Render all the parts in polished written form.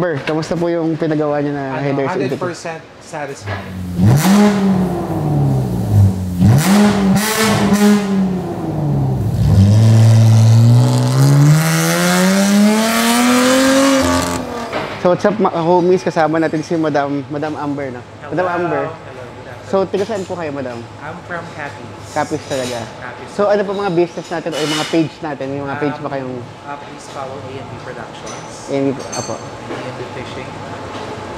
Amber, kamusta po yung pinagawa niyo na headers? 100% satisfied. So what's up homies, kasama natin si Madam Amber, no? Madam Amber. Hello, good afternoon. So tiga saan po kayo, Madam? I'm from Capiz. Capiz talaga. Capiz. So ano po mga business natin o yung mga page natin? May mga page ba kayong Please follow A&B Productions. apo? A&B Fishing.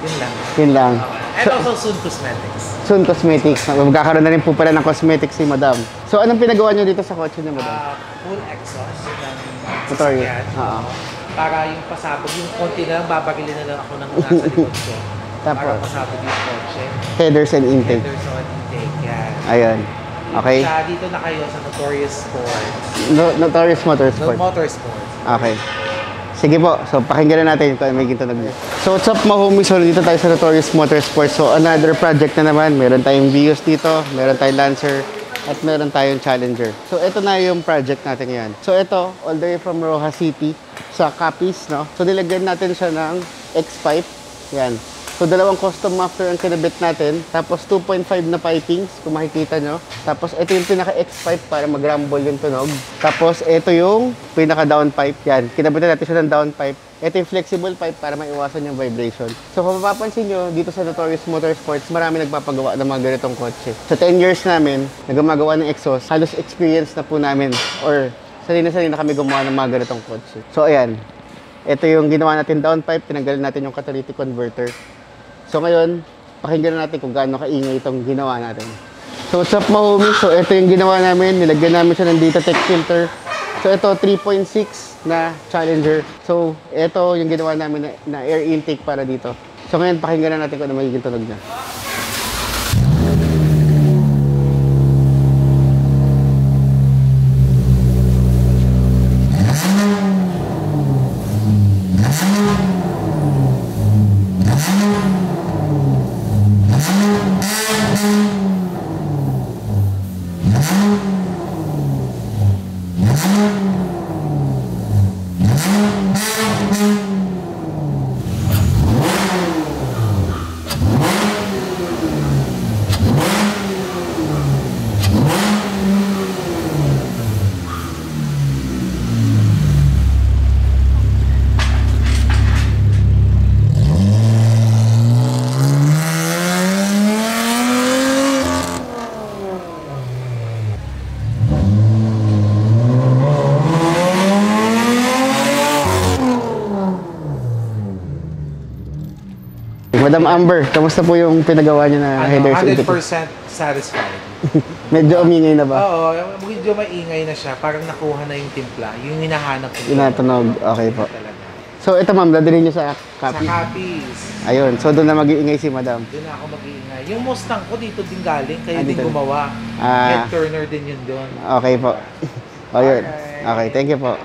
Yun lang. Yun lang. And also Soon Cosmetics. Soon Cosmetics. Magkakaroon na rin po pala ng cosmetics si Madam. So anong pinagawa niyo dito sa kotse niyo, Madam? Full exhaust ng Tutorial. sasakyan. Oo. Para yung pasabog, yung konti na lang, babagilin na lang ako ng nasa likod ko. Tapos? Para pasabog yung kotse. Headers and intake. Headers on intake, yan. Ayun. Okay. Siya, dito na kayo sa Notorious Sports. Notorious Motorsport. Motorsport. Okay. Sige po. So, pakinggan na natin kung may gintunog niya. So, what's up mga homies? So, dito tayo sa Notorious Motorsport. So, another project na naman. Meron tayong Vios dito. Meron tayong Lancer. At meron tayong Challenger. So, ito na yung project natin ngayon. So, ito, all the way from Rojas City sa Capiz, no? So, nilagyan natin siya ng X-pipe. Yan. So, dalawang custom muffler ang kinabit natin. Tapos, 2.5 na pipings, kung makikita nyo. Tapos, ito yung pinaka-X-pipe para mag-rumble yung tunog. Tapos, ito yung pinaka-downpipe. Yan. Kinabitan natin siya ng downpipe. Ito yung flexible pipe para maiwasan yung vibration. So, kung mapapansin nyo, dito sa Notorious Motorsports, marami nagpapagawa ng mga ganitong kotse. Sa 10 years namin, nagmagawa ng exhaust, halos experience na po namin or sanay na kami gumawa ng mga ganitong kotse. So, ayan. Ito yung ginawa natin downpipe, tinanggalin natin yung catalytic converter. So, ngayon, pakinggan na natin kung gaano kaingay itong ginawa natin. So, what's up mga homies? So, ito yung ginawa namin. Nilagyan namin siya ng Datatech filter. So, ito 3.6 na Challenger. So, ito yung ginawa namin na air intake para dito. So, ngayon, pakinggan na natin kung ano magiging tunog niya. Madam Amber, kamusta po yung pinagawa niyo na headers? 100% satisfied. Medyo umingay na ba? Oo, medyo maingay na siya. Parang nakuha na yung timpla. Yung hinahanap ko. Tinatunog. Okay po. Talaga. So, ito ma'am, dadalhin niyo sa Sa Capiz. Capiz. Ayun. So, doon na mag-iingay si Madam. Doon na ako mag-iingay. Yung Mustang ko dito din galing. Kayo din dito. gumawa. Ah. Head turner din yun doon. Okay po. Ayun. Okay. Okay, thank you po.